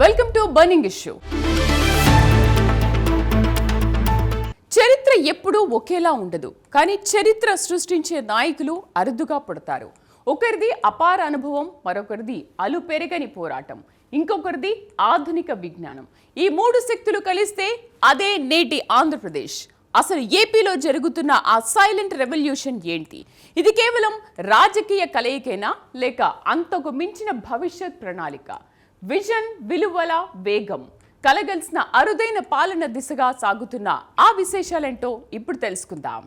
Welcome to burning issue. చరిత్ర ఎప్పుడూ ఒకేలా ఉండదు, కానీ చరిత్ర సృష్టించే నాయకులు అరుదుగా పుడతారు. ఒకరిది అపార అనుభవం, మరొకరిది అలుపెరగని పోరాటం, ఇంకొకరిది ఆధునిక విజ్ఞానం. ఈ మూడు శక్తులు కలిస్తే అదే నేటి ఆంధ్రప్రదేశ్. అసలు ఏపీలో జరుగుతున్న ఆ సైలెంట్ రెవల్యూషన్ ఏంటి? ఇది కేవలం రాజకీయ కలయికేనా, లేక అంతకు మించిన భవిష్యత్ ప్రణాళిక? విజన్, విలువల, వేగం కలగలిసిన అరుదైన పాలన దిశగా సాగుతున్న ఆ విశేషాలేంటో ఇప్పుడు తెలుసుకుందాం.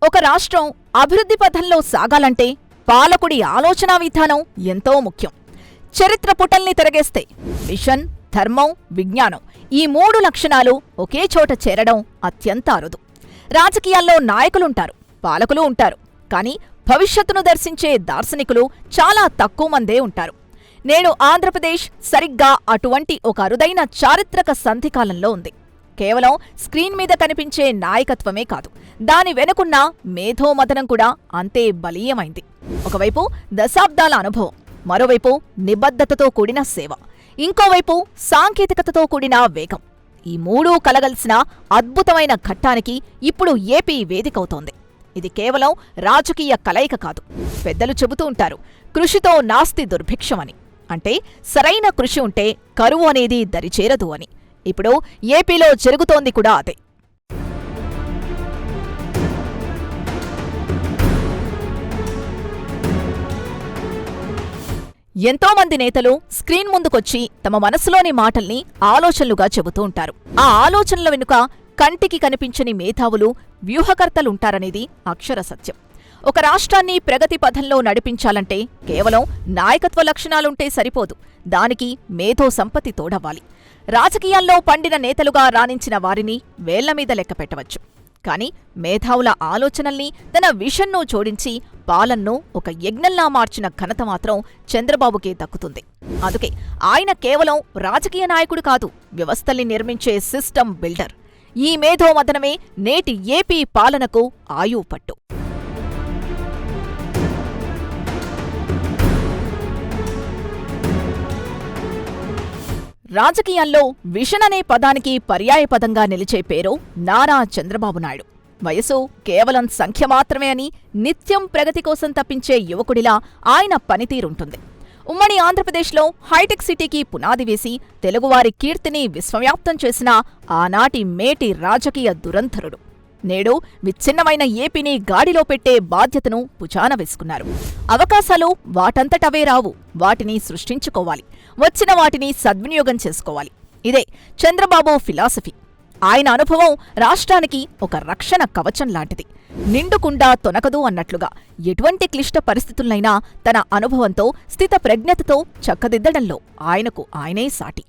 ఒక రాష్ట్రం అభివృద్ధి పథంలో సాగాలంటే పాలకుడి ఆలోచనా విధానం ఎంతో ముఖ్యం. చరిత్ర పుటల్ని తిరగేస్తే విషన్, ధర్మం, విజ్ఞానం ఈ మూడు లక్షణాలు ఒకే చోట చేరడం అత్యంత అరుదు. రాజకీయాల్లో నాయకులుంటారు, పాలకులు ఉంటారు, కానీ భవిష్యత్తును దర్శించే దార్శనికులు చాలా తక్కువ మందే ఉంటారు. నేడు ఆంధ్రప్రదేశ్ సరిగ్గా అటువంటి ఒక అరుదైన చారిత్రక సంధికాలంలో ఉంది. కేవలం స్క్రీన్ మీద కనిపించే నాయకత్వమే కాదు, దాని వెనుకున్న మేధోమథనం కూడా అంతే బలీయమైంది. ఒకవైపు దశాబ్దాల అనుభవం, మరోవైపు నిబద్ధతతో కూడిన సేవ, ఇంకోవైపు సాంకేతికతతో కూడిన వేగం. ఈ మూడూ కలగలిసిన అద్భుతమైన ఘట్టానికి ఇప్పుడు ఏపీ వేదికవుతోంది. ఇది కేవలం రాజకీయ కలయిక కాదు. పెద్దలు చెబుతూ ఉంటారు, కృషితో నాస్తి దుర్భిక్షమని. అంటే సరైన కృషి ఉంటే కరువు అనేది దరిచేరదు అని. ఇప్పుడు ఏపీలో జరుగుతోంది కూడా అదే. ఎంతోమంది నేతలు స్క్రీన్ ముందుకొచ్చి తమ మనసులోని మాటల్ని ఆలోచనలుగా చెబుతూ ఉంటారు. ఆ ఆలోచనల వెనుక కంటికి కనిపించని మేధావులు, వ్యూహకర్తలుంటారనేది అక్షర సత్యం. ఒక రాష్ట్రాన్ని ప్రగతి పథంలో నడిపించాలంటే కేవలం నాయకత్వ లక్షణాలుంటే సరిపోదు, దానికి మేధో సంపత్తి తోడవ్వాలి. రాజకీయాల్లో పండిన నేతలుగా రాణించిన వారిని వేళ్లమీద లెక్క పెట్టవచ్చు. కాని మేధావుల ఆలోచనల్ని, తన విషన్ను జోడించి పాలన్ను ఒక యజ్ఞంలా మార్చిన ఘనత మాత్రం చంద్రబాబుకే దక్కుతుంది. అందుకే ఆయన కేవలం రాజకీయ నాయకుడు కాదు, వ్యవస్థల్ని నిర్మించే సిస్టమ్ బిల్డర్. ఈ మేధోమథనమే నేటి ఏపీ పాలనకు ఆయువుపట్టు. రాజకీయాల్లో విషన్ అనే పదానికి పర్యాయపదంగా నిలిచే పేరు నారా చంద్రబాబు నాయుడు. వయసు కేవలం సంఖ్య మాత్రమే అని నిత్యం ప్రగతి కోసం తప్పించే యువకుడిలా ఆయన పనితీరుంటుంది. ఉమ్మడి ఆంధ్రప్రదేశ్లో హైటెక్ సిటీకి పునాది వేసి తెలుగువారి కీర్తిని విశ్వవ్యాప్తం చేసిన ఆనాటి మేటి రాజకీయ దురంధరుడు. నేడు విచ్ఛిన్నమైన ఏపీని గాడిలో పెట్టే బాధ్యతను భుజాన వేసుకున్నారు. అవకాశాలు వాటంతటవే రావు, వాటిని సృష్టించుకోవాలి, వచ్చిన వాటిని సద్వినియోగం చేసుకోవాలి. ఇదే చంద్రబాబు ఫిలాసఫీ. ఆయన అనుభవం రాష్ట్రానికి ఒక రక్షణ కవచం లాంటిది. నిండుకుండా తొనకదు అన్నట్లుగా ఎటువంటి క్లిష్ట పరిస్థితులైనా తన అనుభవంతో, స్థిత ప్రజ్ఞతతో చక్కదిద్దడంలో ఆయనకు ఆయనే సాటి.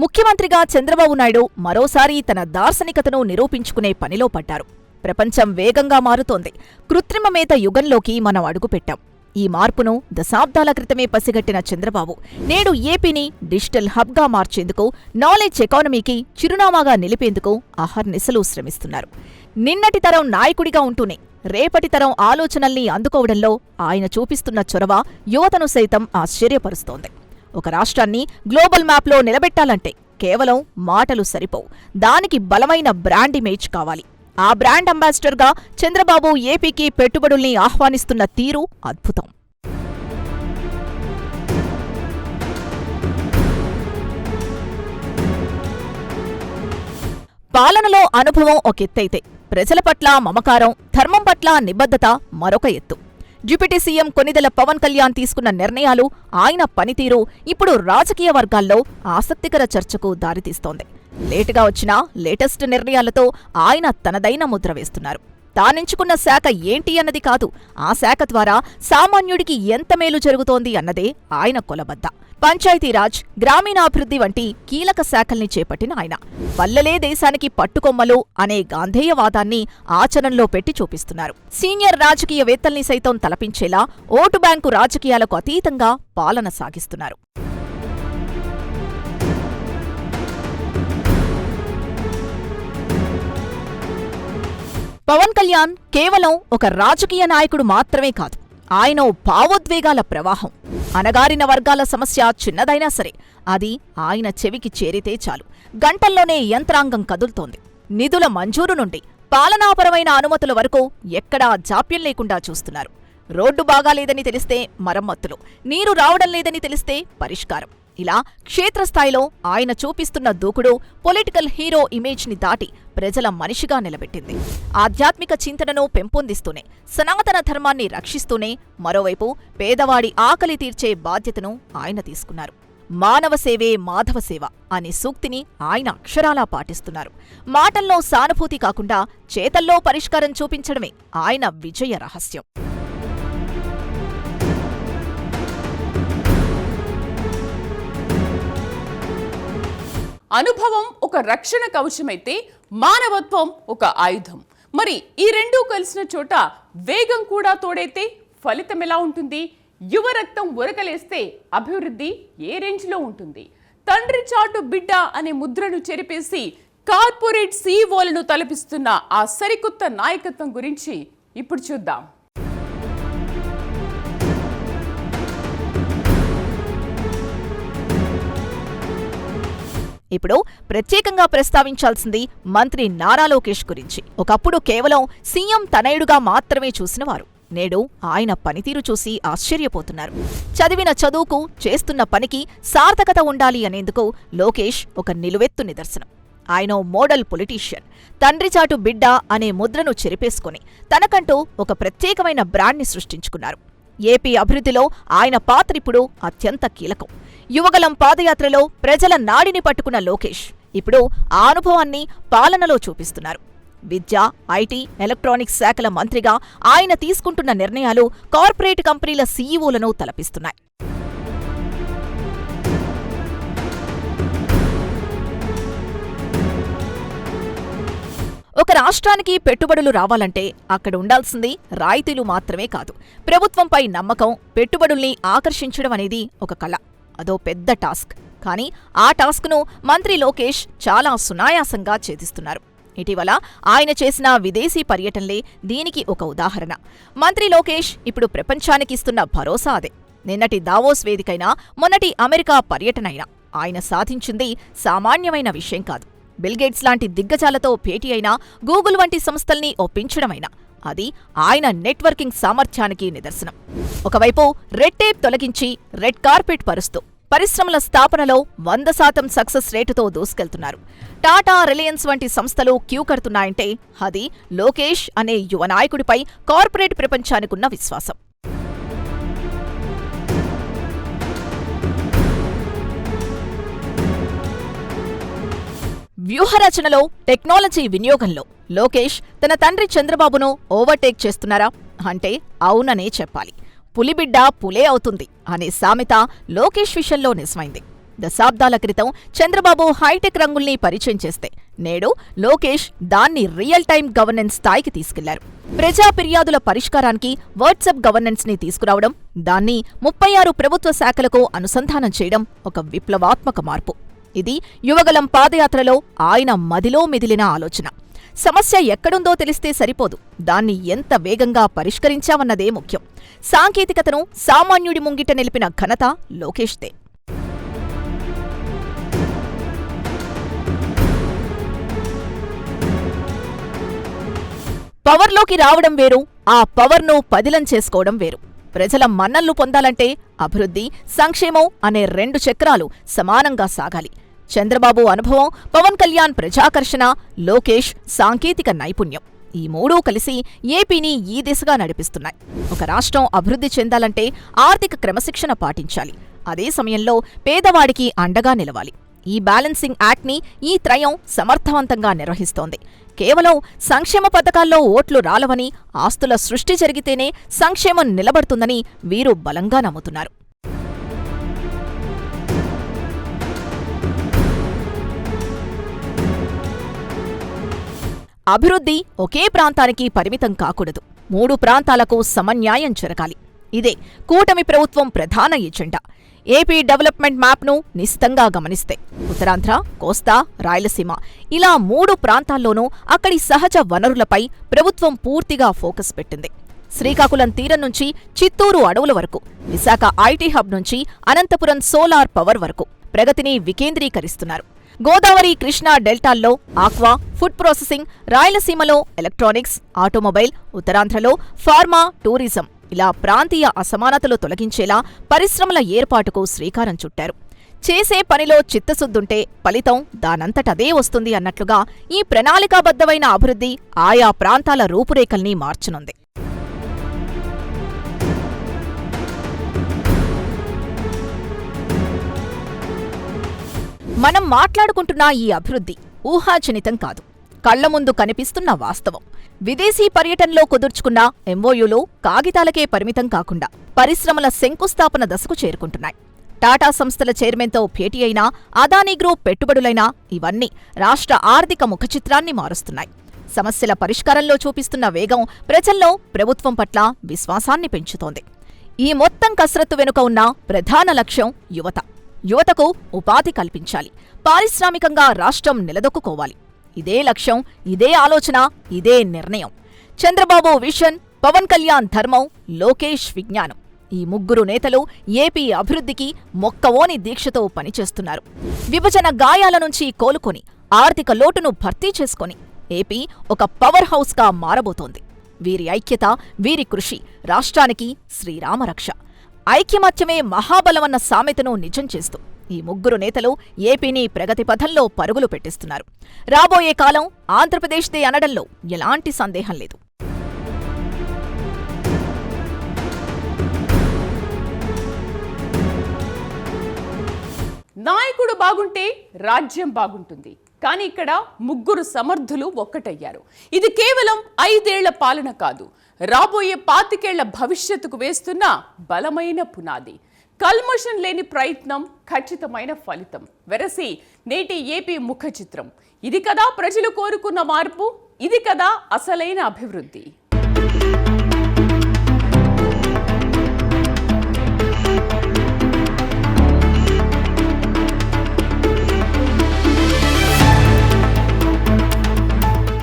ముఖ్యమంత్రిగా చంద్రబాబు నాయుడు మరోసారి తన దార్శనికతను నిరూపించుకునే పనిలో పడ్డారు. ప్రపంచం వేగంగా మారుతోంది. కృత్రిమ మేధ యుగంలోకి మనం అడుగుపెట్టాం. ఈ మార్పును దశాబ్దాల క్రితమే పసిగట్టిన చంద్రబాబు నేడు ఏపీని డిజిటల్ హబ్గా మార్చేందుకు, నాలెడ్జ్ ఎకానమీకి చిరునామాగా నిలిపేందుకు అహర్నిశలు శ్రమిస్తున్నారు. నిన్నటి తరం నాయకుడిగా ఉంటూనే రేపటి తరం ఆలోచనల్ని అందుకోవడంలో ఆయన చూపిస్తున్న చొరవ యువతను సైతం ఆశ్చర్యపరుస్తోంది. ఒక రాష్ట్రాన్ని గ్లోబల్ మ్యాప్లో నిలబెట్టాలంటే కేవలం మాటలు సరిపోవు, దానికి బలమైన బ్రాండ్ ఇమేజ్ కావాలి. ఆ బ్రాండ్ అంబాసిడర్గా చంద్రబాబు ఏపీకి పెట్టుబడుల్ని ఆహ్వానిస్తున్న తీరు అద్భుతం. పాలనలో అనుభవం ఒక ఎత్తైతే, ప్రజల పట్ల మమకారం, ధర్మం పట్ల నిబద్ధత మరొక ఎత్తు. డిప్యూటీ సీఎం కొనిదెల పవన్ కళ్యాణ్ తీసుకున్న నిర్ణయాలు, ఆయన పనితీరు ఇప్పుడు రాజకీయ వర్గాల్లో ఆసక్తికర చర్చకు దారితీస్తోంది. లేటుగా వచ్చినా లేటెస్ట్ నిర్ణయాలతో ఆయన తనదైన ముద్ర వేస్తున్నారు. తానెంచుకున్న శాఖ ఏంటి అన్నది కాదు, ఆ శాఖ ద్వారా సామాన్యుడికి ఎంత మేలు జరుగుతోంది అన్నదే ఆయన కొలబద్ద. పంచాయతీరాజ్, గ్రామీణాభివృద్ధి వంటి కీలక శాఖల్ని చేపట్టిన ఆయన పల్లెలే దేశానికి పట్టుకొమ్మలు అనే గాంధేయవాదాన్ని ఆచరణలో పెట్టి చూపిస్తున్నారు. సీనియర్ రాజకీయవేత్తల్ని సైతం తలపించేలా ఓటు బ్యాంకు రాజకీయాలకు అతీతంగా పాలన సాగిస్తున్నారు. పవన్ కళ్యాణ్ కేవలం ఒక రాజకీయ నాయకుడు మాత్రమే కాదు, ఆయన భావోద్వేగాల ప్రవాహం. అణగారిన వర్గాల సమస్య చిన్నదైనా సరే అది ఆయన చెవికి చేరితే చాలు, గంటల్లోనే యంత్రాంగం కదులుతోంది. నిధుల మంజూరు నుండి పాలనాపరమైన అనుమతుల వరకు ఎక్కడా జాప్యం లేకుండా చూస్తున్నారు. రోడ్డు బాగాలేదని తెలిస్తే మరమ్మతులు, నీరు రావడం లేదని తెలిస్తే పరిష్కారం. ఇలా క్షేత్రస్థాయిలో ఆయన చూపిస్తున్న దూకుడు పొలిటికల్ హీరో ఇమేజ్ని దాటి ప్రజల మనిషిగా నిలబెట్టింది. ఆధ్యాత్మిక చింతనను పెంపొందిస్తూనే, సనాతన ధర్మాన్ని రక్షిస్తూనే మరోవైపు పేదవాడి ఆకలి తీర్చే బాధ్యతను ఆయన తీసుకున్నారు. మానవ సేవే మాధవ సేవ అనే సూక్తిని ఆయన అక్షరాలా పాటిస్తున్నారు. మాటల్లో సానుభూతి కాకుండా చేతల్లో పరిష్కారం చూపించడమే ఆయన విజయ రహస్యం. అనుభవం ఒక రక్షణ కవచమైతే మానవత్వం ఒక ఆయుధం. మరి ఈ రెండూ కలిసిన చోట వేగం కూడా తోడైతే ఫలితం ఎలా ఉంటుంది? యువ రక్తం ఉరకలేస్తే అభివృద్ధి ఏ రేంజ్లో ఉంటుంది? తండ్రి చాటు బిడ్డ అనే ముద్రను చెరిపేసి కార్పొరేట్ సీఈఓలను తలపిస్తున్న ఆ సరికొత్త నాయకత్వం గురించి ఇప్పుడు చూద్దాం. ఇప్పుడు ప్రత్యేకంగా ప్రస్తావించాల్సింది మంత్రి నారా లోకేష్ గురించి. ఒకప్పుడు కేవలం సీఎం తనయుడుగా మాత్రమే చూసినవారు నేడు ఆయన పనితీరు చూసి ఆశ్చర్యపోతున్నారు. చదివిన చదువుకు, చేస్తున్న పనికి సార్థకత ఉండాలి అనేందుకు లోకేష్ ఒక నిలువెత్తు నిదర్శనం. ఆయన మోడల్ పొలిటీషియన్. తండ్రిచాటు బిడ్డ అనే ముద్రను చెరిపేసుకుని తనకంటూ ఒక ప్రత్యేకమైన బ్రాండ్ని సృష్టించుకున్నారు. ఏపీ అభివృద్ధిలో ఆయన పాత్రిప్పుడు అత్యంత కీలకం. యువగలం పాదయాత్రలో ప్రజల నాడిని పట్టుకున్న లోకేష్ ఇప్పుడు ఆ అనుభవాన్ని పాలనలో చూపిస్తున్నారు. విద్య, ఐటీ, ఎలక్ట్రానిక్స్ శాఖల మంత్రిగా ఆయన తీసుకుంటున్న నిర్ణయాలు కార్పొరేట్ కంపెనీల సీఈఓలను తలపిస్తున్నాయి. ఒక రాష్ట్రానికి పెట్టుబడులు రావాలంటే అక్కడ ఉండాల్సింది రాయితీలు మాత్రమే కాదు, ప్రభుత్వంపై నమ్మకం. పెట్టుబడుల్ని ఆకర్షించడం అనేది ఒక కళ, అదో పెద్ద టాస్క్. కానీ ఆ టాస్క్ను మంత్రి లోకేష్ చాలా సునాయాసంగా ఛేదిస్తున్నారు. ఇటీవల ఆయన చేసిన విదేశీ పర్యటనలే దీనికి ఒక ఉదాహరణ. మంత్రి లోకేష్ ఇప్పుడు ప్రపంచానికి ఇస్తున్న భరోసా అదే. నిన్నటి దావోస్ వేదికైనా, మొన్నటి అమెరికా పర్యటనైనా ఆయన సాధించింది సామాన్యమైన విషయం కాదు. బిల్గేట్స్ లాంటి దిగ్గజాలతో భేటీ అయినా, గూగుల్ వంటి సంస్థల్ని ఒప్పించడమైనా అది ఆయన నెట్వర్కింగ్ సామర్థ్యానికి నిదర్శనం. ఒకవైపు రెడ్ టేప్ తొలగించి రెడ్ కార్పెట్ పరుస్తూ పరిశ్రమల స్థాపనలో 100% సక్సెస్ రేటుతో దూసుకెళ్తున్నారు. టాటా, రిలయన్స్ వంటి సంస్థలు క్యూ కడుతున్నాయంటే అది లోకేష్ అనే యువ నాయకుడిపై కార్పొరేట్ ప్రపంచానికున్న విశ్వాసం. వ్యూహరచనలో, టెక్నాలజీ వినియోగంలో లోకేష్ తన తండ్రి చంద్రబాబును ఓవర్టేక్ చేస్తున్నారా అంటే అవుననే చెప్పాలి. పులిబిడ్డ పులే అవుతుంది అనే సామెత లోకేష్ విషయంలో నిజమైంది. దశాబ్దాల క్రితం చంద్రబాబు హైటెక్ రంగుల్ని పరిచయం చేస్తే నేడు లోకేష్ దాన్ని రియల్ టైమ్ గవర్నెన్స్ స్థాయికి తీసుకెళ్లారు. ప్రజా ఫిర్యాదుల పరిష్కారానికి వాట్సాప్ గవర్నెన్స్ ని తీసుకురావడం, దాన్ని 36 ప్రభుత్వ శాఖలకు అనుసంధానం చేయడం ఒక విప్లవాత్మక మార్పు. ఇది యువగలం పాదయాత్రలో ఆయన మదిలో మెదిలిన ఆలోచన. సమస్య ఎక్కడుందో తెలిస్తే సరిపోదు, దాన్ని ఎంత వేగంగా పరిష్కరించామన్నదే ముఖ్యం. సాంకేతికతను సామాన్యుడి ముంగిట నిలిపిన ఘనత లోకేష్దే. పవర్లోకి రావడం వేరు, ఆ పవర్ను పదిలం చేసుకోవడం వేరు. ప్రజల మన్నళ్లు పొందాలంటే అభివృద్ధి, సంక్షేమం అనే 2 చక్రాలు సమానంగా సాగాలి. చంద్రబాబు అనుభవం, పవన్ కళ్యాణ్ ప్రజాకర్షణ, లోకేష్ సాంకేతిక నైపుణ్యం, ఈ 3 కలిసి ఏపీని ఈ దిశగా నడిపిస్తున్నాయి. ఒక రాష్ట్రం అభివృద్ధి చెందాలంటే ఆర్థిక క్రమశిక్షణ పాటించాలి. అదే సమయంలో పేదవాడికి అండగా నిలవాలి. ఈ బ్యాలెన్సింగ్ యాక్ట్ని ఈ త్రయం సమర్థవంతంగా నిర్వహిస్తోంది. కేవలం సంక్షేమ పథకాల్లో ఓట్లు రాలవని, ఆస్తుల సృష్టి జరిగితేనే సంక్షేమం నిలబడుతుందని వీరు బలంగా నమ్ముతున్నారు. అభివృద్ధి ఒకే ప్రాంతానికి పరిమితం కాకూడదు. 3 ప్రాంతాలకు సమన్యాయం జరగాలి. ఇదే కూటమి ప్రభుత్వం ప్రధాన ఎజెండా. ఏపీ డెవలప్మెంట్ మ్యాప్ను నిశితంగా గమనిస్తే ఉత్తరాంధ్ర, కోస్తా, రాయలసీమ ఇలా 3 ప్రాంతాల్లోనూ అక్కడి సహజ వనరులపై ప్రభుత్వం పూర్తిగా ఫోకస్ పెట్టింది. శ్రీకాకుళం తీరం నుంచి చిత్తూరు అడవుల వరకు, విశాఖ ఐటీ హబ్ నుంచి అనంతపురం సోలార్ పవర్ వరకు ప్రగతిని వికేంద్రీకరిస్తున్నారు. గోదావరి, కృష్ణా డెల్టాల్లో ఆక్వా, ఫుడ్ ప్రాసెసింగ్, రాయలసీమలో ఎలక్ట్రానిక్స్, ఆటోమొబైల్, ఉత్తరాంధ్రలో ఫార్మా, టూరిజం ఇలా ప్రాంతీయ అసమానతలు తొలగించేలా పరిశ్రమల ఏర్పాటుకు శ్రీకారం చుట్టారు. చేసే పనిలో చిత్తశుద్ధుంటే ఫలితం దానంతటదే వస్తుంది అన్నట్లుగా ఈ ప్రణాళికాబద్ధమైన అభివృద్ధి ఆయా ప్రాంతాల రూపురేఖల్ని మార్చనుంది. మనం మాట్లాడుకుంటున్న ఈ అభివృద్ధి ఊహాజనితం కాదు, కళ్ల ముందు కనిపిస్తున్న వాస్తవం. విదేశీ పర్యటనలో కుదుర్చుకున్న ఎంఓయూలు కాగితాలకే పరిమితం కాకుండా పరిశ్రమల శంకుస్థాపన దశకు చేరుకుంటున్నాయి. టాటా సంస్థల చైర్మన్తో భేటీ అయినా, అదానీ గ్రూప్ పెట్టుబడులైనా ఇవన్నీ రాష్ట్ర ఆర్థిక ముఖచిత్రాన్ని మారుస్తున్నాయి. సమస్యల పరిష్కారంలో చూపిస్తున్న వేగం ప్రజల్లో ప్రభుత్వం పట్ల విశ్వాసాన్ని పెంచుతోంది. ఈ మొత్తం కసరత్తు వెనుక ఉన్న ప్రధాన లక్ష్యం యువత. యువతకు ఉపాధి కల్పించాలి, పారిశ్రామికంగా రాష్ట్రం నిలదొక్కుకోవాలి. ఇదే లక్ష్యం, ఇదే ఆలోచన, ఇదే నిర్ణయం. చంద్రబాబు విజన్, పవన్ కళ్యాణ్ ధర్మం, లోకేష్ విజ్ఞానం. ఈ 3 నేతలు ఏపీ అభివృద్ధికి మొక్కవోని దీక్షతో పనిచేస్తున్నారు. విభజన గాయాల నుంచి కోలుకొని ఆర్థిక లోటును భర్తీ చేసుకొని ఏపీ ఒక పవర్ హౌస్గా మారబోతోంది. వీరి ఐక్యత, వీరి కృషి రాష్ట్రానికి శ్రీరామరక్ష. ఐక్యమత్యమే మహాబలమన్న సామెతను నిజం చేస్తూ ఈ 3 నేతలు ఏపీని ప్రగతి పథంలో పరుగులు పెట్టిస్తున్నారు. రాబోయే కాలం ఆంధ్రప్రదేశ్దే అనడంలో ఎలాంటి సందేహం లేదు. నాయకుడు బాగుంటే రాజ్యం బాగుంటుంది. కానీ ఇక్కడ 3 సమర్థులు ఒక్కటయ్యారు. ఇది కేవలం 5 ఏళ్ల పాలన కాదు, రాబోయే 25 ఏళ్ల భవిష్యత్తుకు వేస్తున్న బలమైన పునాది. కల్మషం లేని ప్రయత్నం, ఖచ్చితమైన ఫలితం. వెరసి నేటి ఏపీ ముఖ చిత్రం. ఇది కదా ప్రజలు కోరుకున్న మార్పు, ఇది కదా అసలైన అభివృద్ధి.